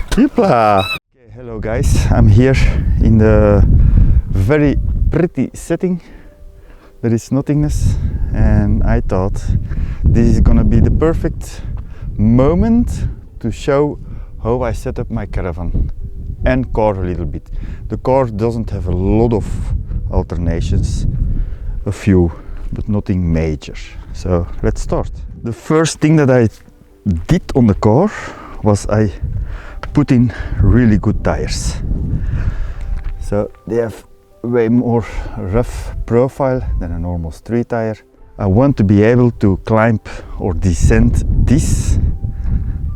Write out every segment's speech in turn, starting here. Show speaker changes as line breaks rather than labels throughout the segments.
Hoopla! Okay, hello guys, I'm here in the very pretty setting. There is nothingness, and I thought this is gonna be the perfect moment to show how I set up my caravan and car a little bit. The car doesn't have a lot of alternations, a few, but nothing major. So let's start. The first thing that I did on the car was I put in really good tires. So they have way more rough profile than a normal street tire. I want to be able to climb or descend this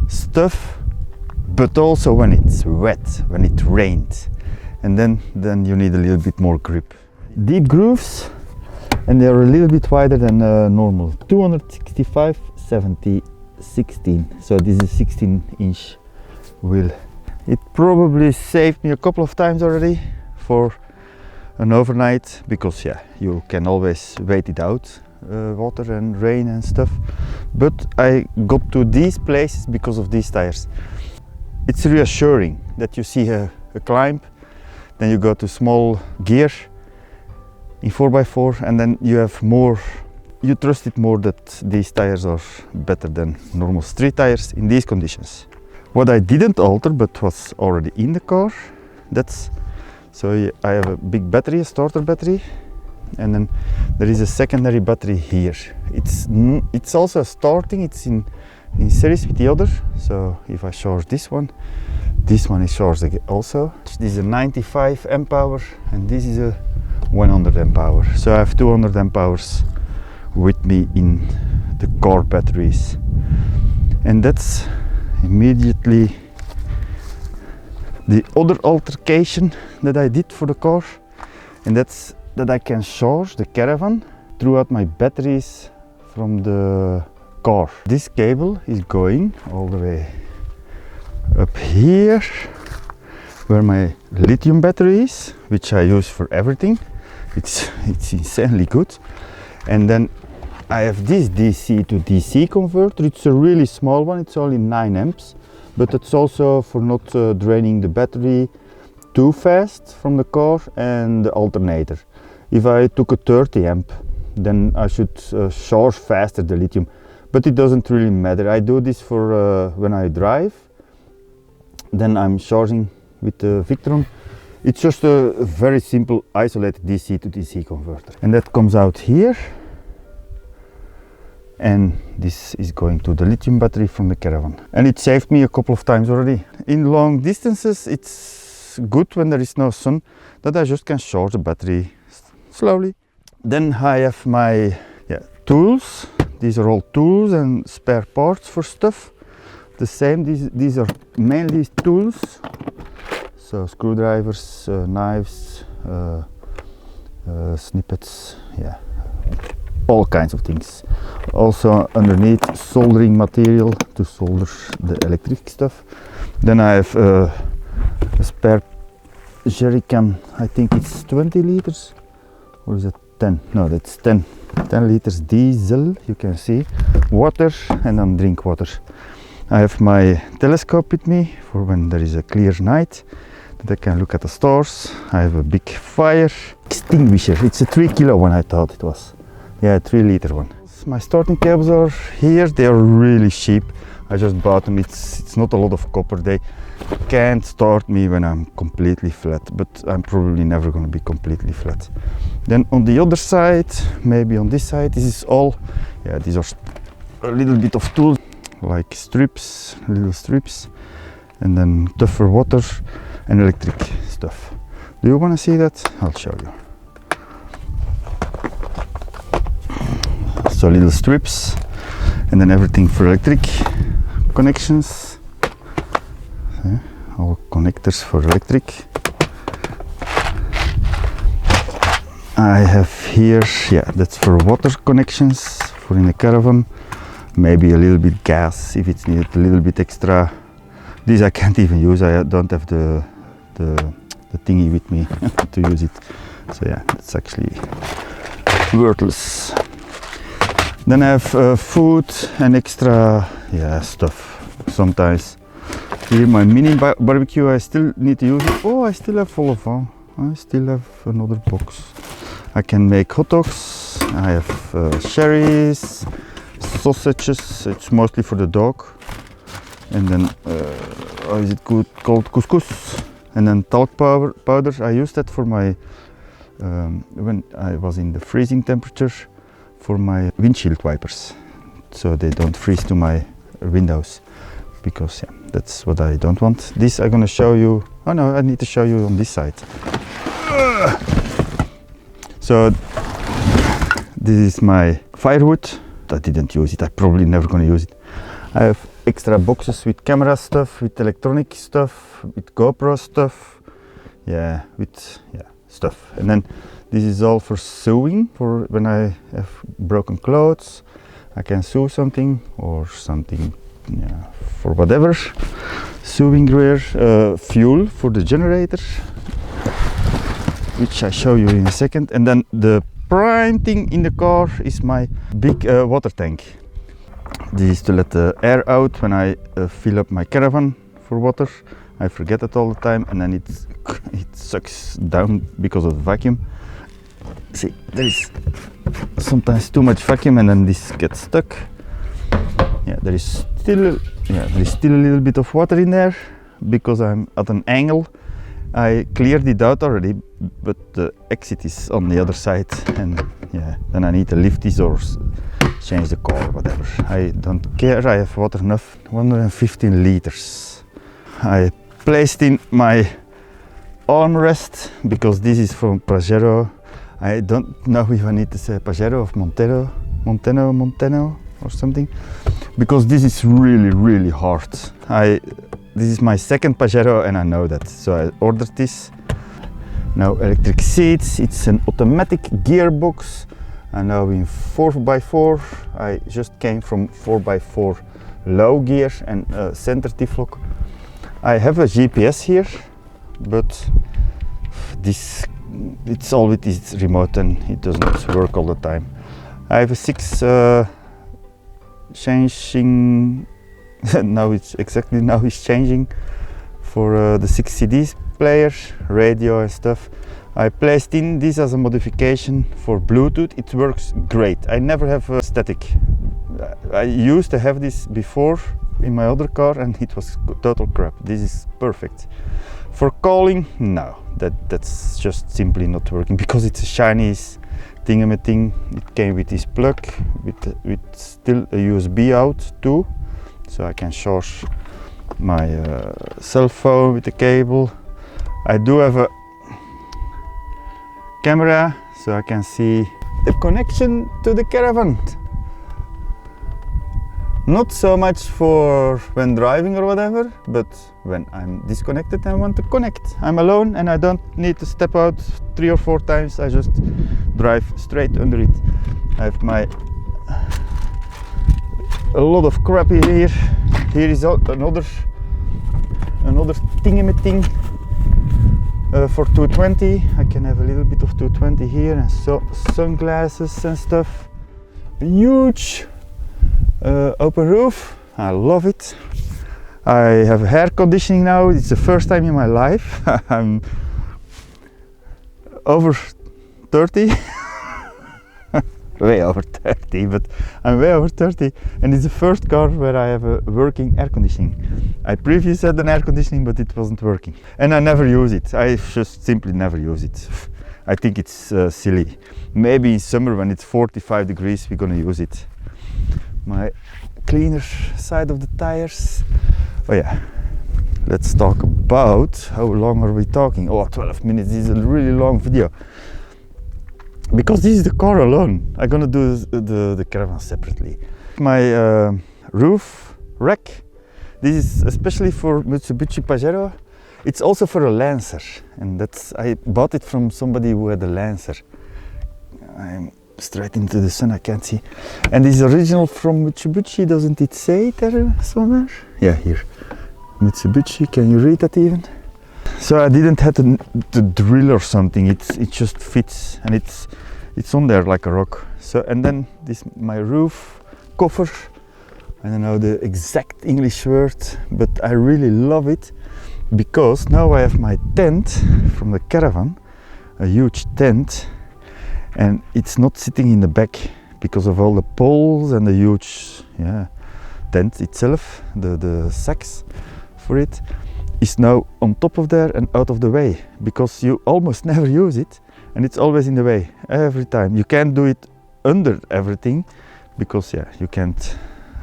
stuff, but also when it's wet, when it rains, and then you need a little bit more grip. Deep grooves, and they are a little bit wider than normal. 265 70 16. So this is 16-inch wheel. It probably saved me a couple of times already for an overnight, because yeah, you can always wait it out, water and rain and stuff. But I got to these places because of these tires. It's reassuring that you see a climb, then you go to small gear in 4x4, and then you have more, you trust it more that these tires are better than normal street tires in these conditions. What I didn't alter but was already in the car, so I have a big battery, a starter battery, and then there is a secondary battery here. It's also starting, it's in series with the other, so if I charge this one is charged also. This is a 95 amp hour and this is a 100 amp hour. So I have 200 amp hours with me in the car batteries, and that's immediately the other altercation that I did for the car, and that's that I can charge the caravan throughout my batteries from the car. This cable is going all the way up here where my lithium battery is, which I use for everything. It's insanely good. And then I have this DC to DC converter. It's a really small one, it's only 9 amps, but it's also for not draining the battery too fast from the car, and the alternator. If I took a 30 amp, then I should charge faster the lithium, but it doesn't really matter. I do this for when I drive, then I'm charging with the Victron. It's just a very simple isolated DC to DC converter, and that comes out here, and this is going to the lithium battery from the Caravan, and it saved me a couple of times already. In long distances it's good when there is no sun, that I just can charge the battery slowly. Then I have my tools. These are all tools and spare parts for stuff. The same, these are mainly tools, so screwdrivers, knives, snippets, all kinds of things. Also underneath soldering material to solder the electric stuff. Then I have a spare jerry can, I think it's 20 liters, or is it 10? No, that's 10 liters diesel, you can see, water, and then drink water. I have my telescope with me for when there is a clear night, that I can look at the stars. I have a big fire extinguisher. It's a 3 kilo one, I thought it was. Yeah, 3 liter one. My starting cables are here. They are really cheap. I just bought them. It's not a lot of copper. They can't start me when I'm completely flat, but I'm probably never going to be completely flat. Then on the other side, maybe on this side, this is all, these are a little bit of tools, like strips, little strips, and then tougher water and electric stuff. Do you want to see that? I'll show you. So little strips, and then everything for electric connections, all connectors for electric. I have here, that's for water connections for in a caravan, maybe a little bit gas if it's needed, a little bit extra. These I can't even use, I don't have the thingy with me to use it, so that's actually worthless. Then I have food and extra stuff, sometimes. Here my mini barbecue, I still need to use it. Oh, I still have full of I still have another box. I can make hot dogs. I have cherries, sausages. It's mostly for the dog. And then how is it called couscous? And then talc powder. I use that for my when I was in the freezing temperature for my windshield wipers, so they don't freeze to my windows, because yeah, that's what I don't want. This I'm gonna show you. Oh no, I need to show you on this side. So this is my firewood. I didn't use it. I'm probably never gonna use it. I have extra boxes with camera stuff, with electronic stuff, with GoPro stuff. Yeah, with stuff. And then this is all for sewing, for when I have broken clothes. I can sew something or something, yeah, for whatever. Sewing gear, fuel for the generator, which I show you in a second. And then the prime thing in the car is my big water tank. This is to let the air out when I fill up my Caravan for water. I forget it all the time, and then it sucks down because of the vacuum. See, there is sometimes too much vacuum, and then this gets stuck. Yeah, there is still a little bit of water in there because I'm at an angle. I cleared it out already, but the exit is on the other side, and yeah, then I need to lift this or change the car, whatever. I don't care. I have water enough, 115 liters. I placed in my armrest because this is from Pajero. I don't know if I need to say Pajero or Monteno or something, because this is really hard. This is my second Pajero and I know that, so I ordered this. Now electric seats, it's an automatic gearbox. And now in 4x4, I just came from 4x4 low gear and center T-lock. I have a GPS here, but it's all with this remote and it doesn't work all the time. I have a 6 changing, now it's changing for the 6 CDs player, radio and stuff. I placed in this as a modification for Bluetooth. It works great. I never have a static. I used to have this before in my other car and it was total crap. This is perfect. For calling, no, that's just simply not working because it's a Chinese thingamathing. It came with this plug with still a USB out too, so I can charge my cell phone with the cable. I do have a camera, so I can see the connection to the Caravan. Not so much for when driving or whatever, but when I'm disconnected and I want to connect. I'm alone and I don't need to step out 3 or 4 times. I just drive straight under it. I have a lot of crap here. Here is another thingamathing. For 220, I can have a little bit of 220 here, and so sunglasses and stuff. A huge open roof. I love it. I have air conditioning now. It's the first time in my life. I'm over 30. Way over 30, but I'm way over 30, and it's the first car where I have a working air conditioning. I previously had an air conditioning, but it wasn't working, and I never use it. I just simply never use it. I think it's silly. Maybe in summer when it's 45 degrees we're gonna use it. My cleaner side of the tires. Oh yeah, let's talk about how long are we talking. Oh, 12 minutes. This is a really long video. Because this is the car alone. I'm gonna do the Caravan separately. My roof rack. This is especially for Mitsubishi Pajero. It's also for a Lancer, and I bought it from somebody who had a Lancer. I'm straight into the sun, I can't see. And this is original from Mitsubishi, doesn't it say there somewhere? Yeah, here. Mitsubishi, can you read that even? So I didn't have to drill or something. It just fits, and it's on there like a rock. So, and then my roof cover I don't know the exact English word, but I really love it because now I have my tent from the Caravan, a huge tent, and it's not sitting in the back because of all the poles and the huge tent itself. The sacks for it is now on top of there and out of the way, because you almost never use it and it's always in the way every time. You can't do it under everything because you can't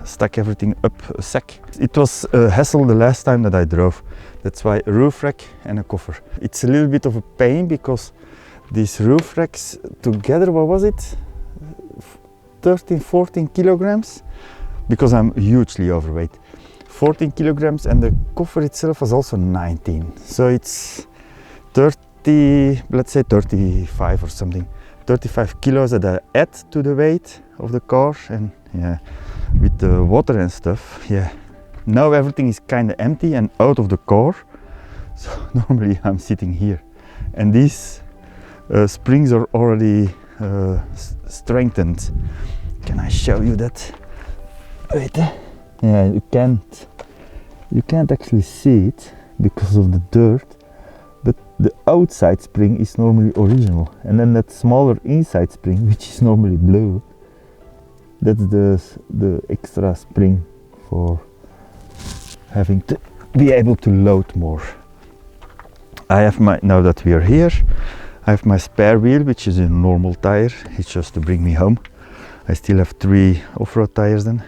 stack everything up a sack. It was a hassle the last time that I drove. That's why a roof rack and a coffer. It's a little bit of a pain because these roof racks together, what was it? 13-14 kilograms, because I'm hugely overweight. 14 kilograms, and the coffer itself was also 19. So it's 30, let's say 35 or something. 35 kilos that I add to the weight of the car, and with the water and stuff, now everything is kind of empty and out of the car. So normally I'm sitting here, and these springs are already strengthened. Can I show you that? Wait, you can't actually see it because of the dirt, but the outside spring is normally original, and then that smaller inside spring, which is normally blue, that's the extra spring for having to be able to load more. I have now that we are here, I have my spare wheel, which is a normal tire. It's just to bring me home. I still have 3 off-road tires then.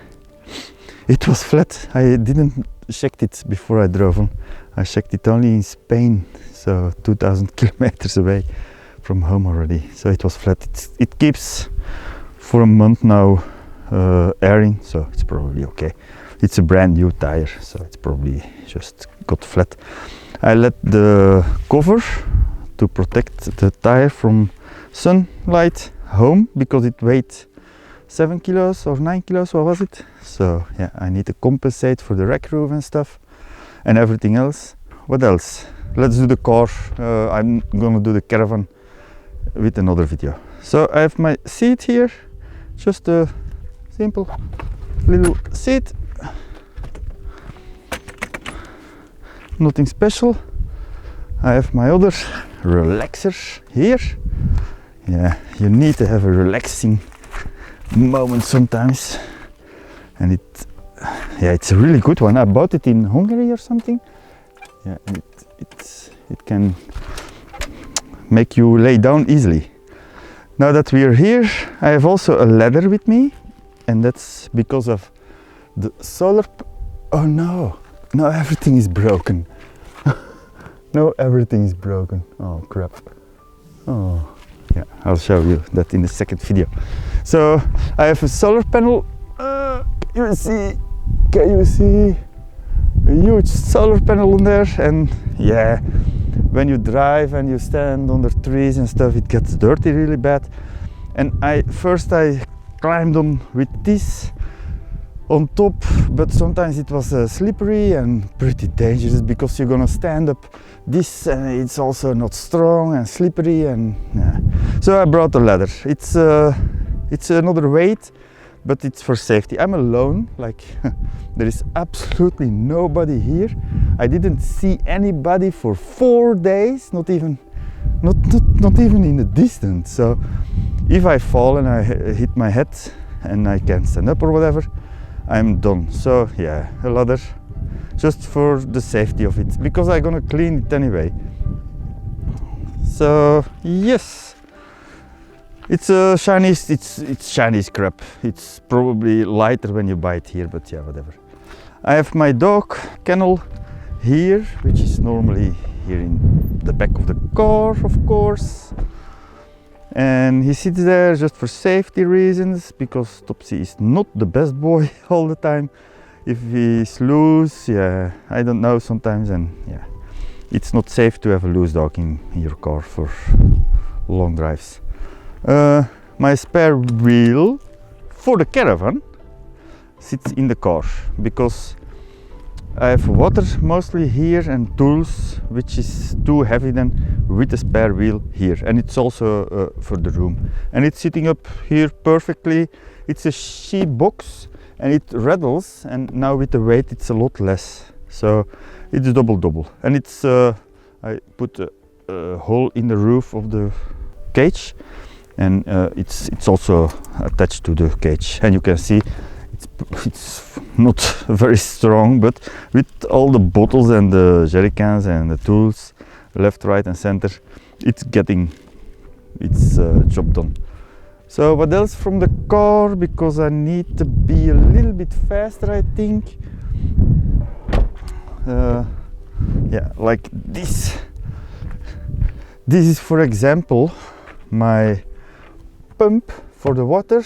It was flat. I didn't check it before I drove on. I checked it only in Spain, so 2000 kilometers away from home already. So it was flat. It keeps for a month now airing, so it's probably okay. It's a brand new tire, so it's probably just got flat. I let the cover to protect the tire from sunlight home because it weighed 7 kilos or 9 kilos, what was it? So I need to compensate for the rack roof and stuff and everything else. What else? Let's do the car. I'm gonna do the Caravan with another video. So I have my seat here, just a simple little seat, nothing special. I have my other relaxers here. You need to have a relaxing moment sometimes, and it's a really good one. I bought it in Hungary or something. And it can make you lay down easily. Now that we are here, I have also a ladder with me, and that's because of the solar. Oh no, everything is broken. No, everything is broken. Oh crap. Oh. I'll show you that in the second video. So I have a solar panel. Can you see a huge solar panel on there? And when you drive and you stand under trees and stuff, it gets dirty really bad. And I climbed on with this on top, but sometimes it was slippery and pretty dangerous because you're gonna stand up this and it's also not strong and slippery, and so I brought a ladder. It's another weight, but it's for safety. I'm alone, like there is absolutely nobody here. I didn't see anybody for 4 days, not even in the distance. So if I fall and I hit my head and I can't stand up or whatever, I'm done. So a ladder, just for the safety of it, because I'm gonna clean it anyway. So yes, it's a Chinese, it's Chinese crap. It's probably lighter when you buy it here, but whatever. I have my dog kennel here, which is normally here in the back of the car, of course. And he sits there just for safety reasons, because Topsy is not the best boy all the time. If he's loose, I don't know sometimes, and it's not safe to have a loose dog in your car for long drives. My spare wheel for the Caravan sits in the car because I have water mostly here and tools, which is too heavy then, with the spare wheel here, and it's also for the room, and it's sitting up here perfectly. It's a sheet box, and it rattles, and now with the weight it's a lot less, so it's double, and it's I put a hole in the roof of the cage, and it's also attached to the cage, and you can see it's not very strong, but with all the bottles and the jerry cans and the tools left, right and center, it's getting its job done. So what else from the car, because I need to be a little bit faster, I think. Yeah, like this. This is, for example, my pump for the water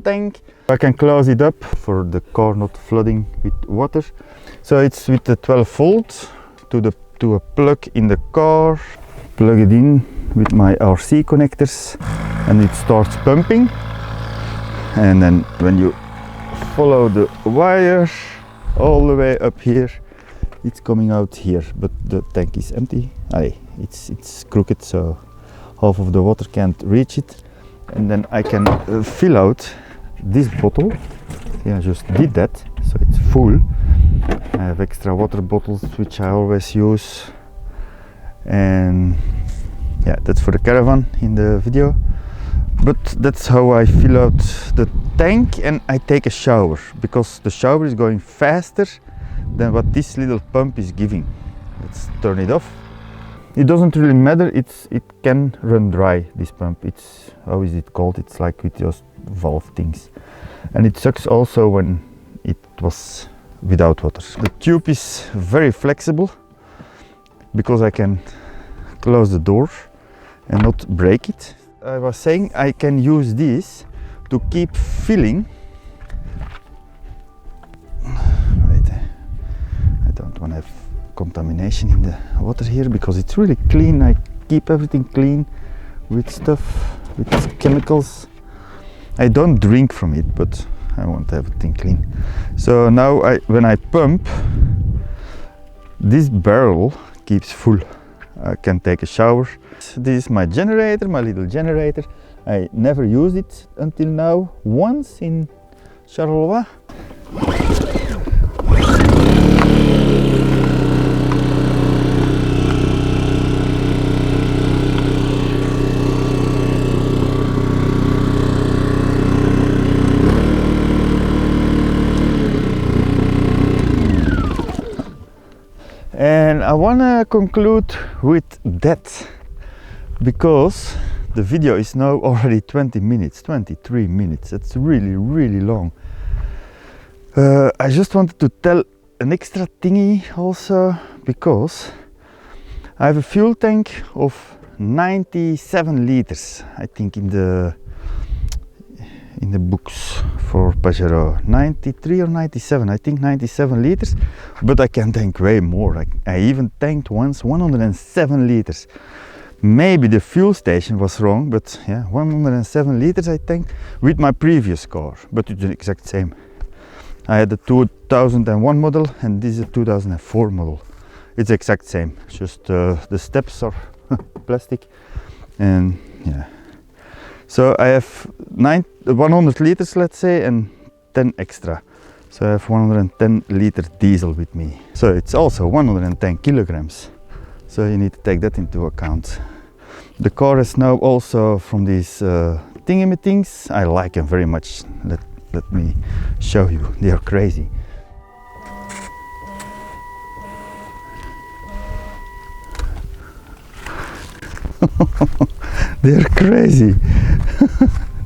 tank. I can close it up for the car not flooding with water. So it's with the 12 volt to a plug in the car. Plug it in with my RC connectors, and it starts pumping. And then when you follow the wire all the way up here, it's coming out here, but the tank is empty. It's crooked, so half of the water can't reach it. And then I can fill out this bottle. Yeah, I just did that, so it's full. I have extra water bottles which I always use, and yeah, that's for the Caravan in the video. But that's how I fill out the tank, and I take a shower, because the shower is going faster than what this little pump is giving. Let's turn it off. It doesn't really matter, it can run dry, this pump. It's, how is it called? It's like with just valve things. And it sucks also when it was without water. The tube is very flexible, because I can close the door and not break it. I was saying I can use this to keep filling. Wait, I don't want to have contamination in the water here, because it's really clean. I keep everything clean with stuff, with chemicals. I don't drink from it, but I want everything clean. So now when I pump, this barrel keeps full. I can take a shower. This is my generator, my little generator. I never used it until now, once in Charleroi. And I want to conclude with that, because the video is now already 20 minutes, 23 minutes. That's really, really long. I just wanted to tell an extra thingy also, because I have a fuel tank of 97 liters, I think, in the books for Pajero. 93 or 97, I think 97 liters, but I can tank way more. I even tanked once 107 liters. Maybe the fuel station was wrong, but yeah, 107 liters I tanked with my previous car, but it's the exact same. I had a 2001 model, and this is a 2004 model. It's the exact same, just the steps are plastic, and yeah. So I have 100 liters, let's say, and 10 extra. So I have 110 liter diesel with me. So it's also 110 kilograms. So you need to take that into account. The car is now also from these thingy-things. I like them very much. Let me show you. They are crazy. They're crazy.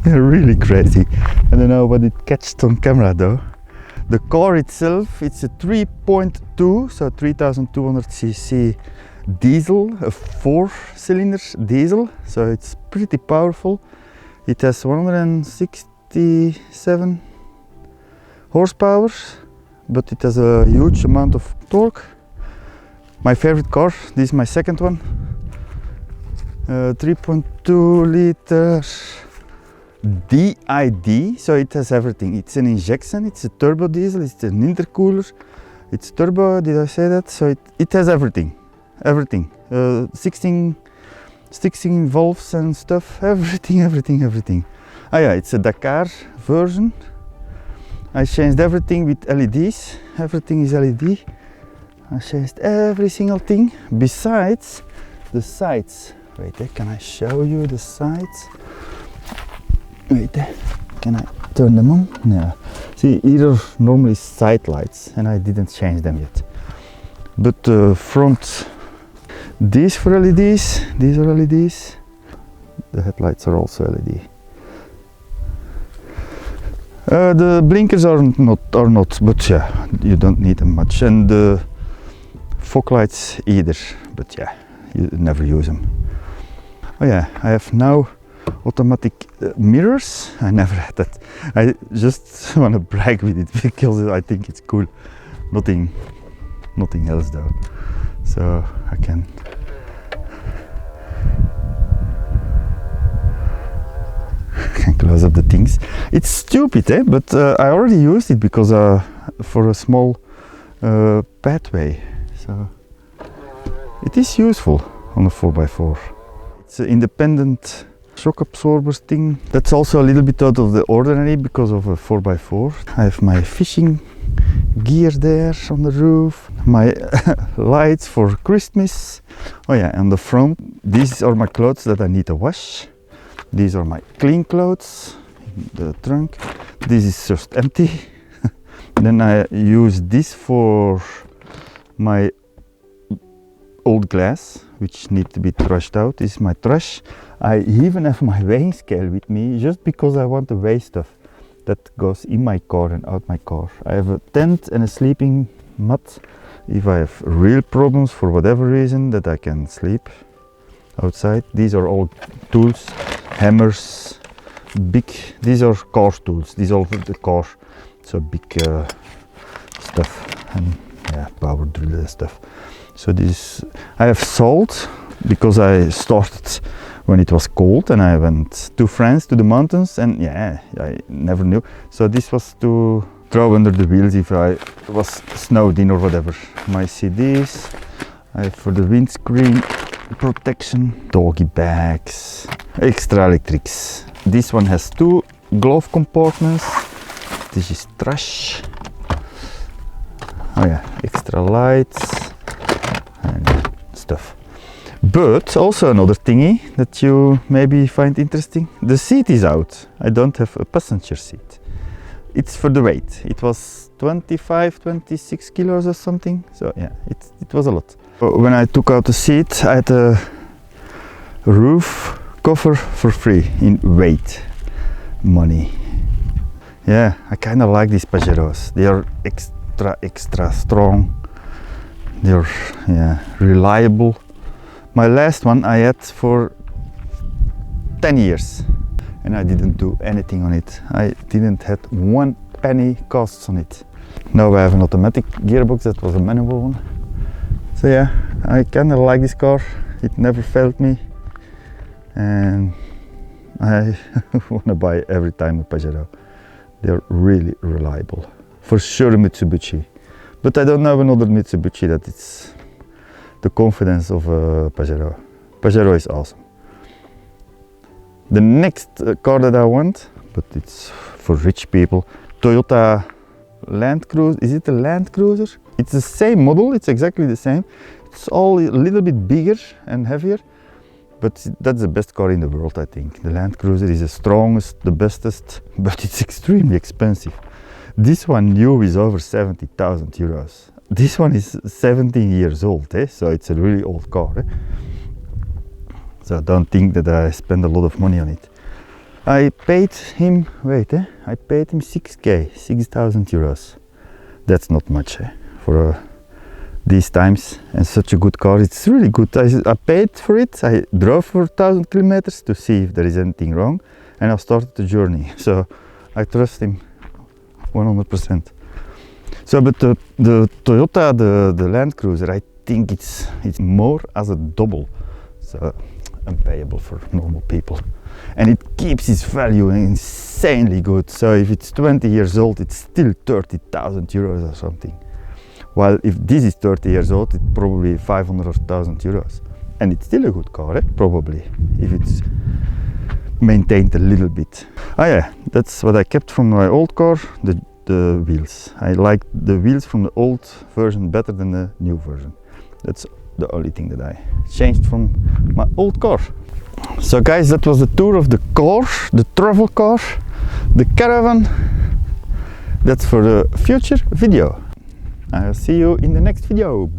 They're really crazy. I don't know what it catched on camera though. The car itself, it's a 3.2, so 3200 cc diesel, a 4-cylinder diesel, so it's pretty powerful. It has 167 horsepower, but it has a huge amount of torque. My favorite car, this is my second one. 3.2 liter DiD, so it has everything. It's an injection, it's a turbo diesel, it's an intercooler, it's turbo, did I say that? So it has everything, 16 valves and stuff, everything. Ah yeah, it's a Dakar version. I changed everything with LEDs. Everything is LED. I changed every single thing besides the sides. Wait, can I show you the sides? Wait, can I turn them on? No. See, here are normally side lights and I didn't change them yet. But the front, these for LEDs, these are LEDs. The headlights are also LED. The blinkers are not, but yeah, you don't need them much. And the fog lights either, but yeah, you never use them. Oh yeah, I have now automatic mirrors. I never had that. I just want to brag with it because I think it's cool. Nothing else though. So I can close up the things. It's stupid, but I already used it because for a small pathway. So it is useful on a 4x4. It's an independent shock absorber thing. That's also a little bit out of the ordinary because of a 4x4. I have my fishing gear there on the roof, my lights for Christmas. Oh yeah, on the front, these are my clothes that I need to wash. These are my clean clothes in the trunk. This is just empty. Then I use this for my old glass, which need to be trashed out. This is my trash. I even have my weighing scale with me just because I want to weigh stuff that goes in my car and out my car. I have a tent and a sleeping mat if I have real problems for whatever reason that I can sleep outside. These are all tools, hammers, these are car tools, these are the car, so big stuff, and yeah, power drill and stuff. So this, I have salt because I started when it was cold and I went to France to the mountains, and yeah, I never knew. So this was to throw under the wheels if I was snowed in or whatever. My CDs, I have for the windscreen protection, doggy bags, extra electrics. This one has 2 glove compartments. This is trash. Oh yeah, extra lights and stuff. But also another thingy that you maybe find interesting. The seat is out. I don't have a passenger seat. It's for the weight. It was 26 kilos or something. So yeah, it was a lot. When I took out the seat, I had a roof cover for free in weight money. Yeah, I kind of like these Pajeros. They are extra strong. They're reliable. My last one I had for 10 years and I didn't do anything on it. I didn't have 1 penny costs on it. Now I have an automatic gearbox. That was a manual one. So yeah, I kind of like this car. It never failed me and I want to buy every time a Pajero. They're really reliable. For sure a Mitsubishi. But I don't know another Mitsubishi that it's the confidence of a Pajero. Pajero is awesome. The next car that I want, but it's for rich people, Toyota Land Cruiser. Is it a Land Cruiser? It's the same model, it's exactly the same. It's all a little bit bigger and heavier, but that's the best car in the world, I think. The Land Cruiser is the strongest, the bestest, but it's extremely expensive. This one new is over 70,000 euros. This one is 17 years old, so it's a really old car. So don't think that I spend a lot of money on it. I paid him, I paid him 6,000 euros. That's not much for these times, and such a good car. It's really good. I paid for it. I drove for 1,000 kilometers to see if there is anything wrong, and I started the journey. So I trust him 100%. So, but the Toyota, the Land Cruiser, I think it's more as a double, so unpayable for normal people. And it keeps its value insanely good. So if it's 20 years old, it's still 30,000 euros or something. While if this is 30 years old, it's probably 500,000 euros. And it's still a good car, probably, if it's maintained a little bit. Oh yeah, that's what I kept from my old car. The the wheels. I like the wheels from the old version better than the new version. That's the only thing that I changed from my old car. So guys, that was the tour of the car, the travel car, the Caravan. That's for the future video. I'll see you in the next video.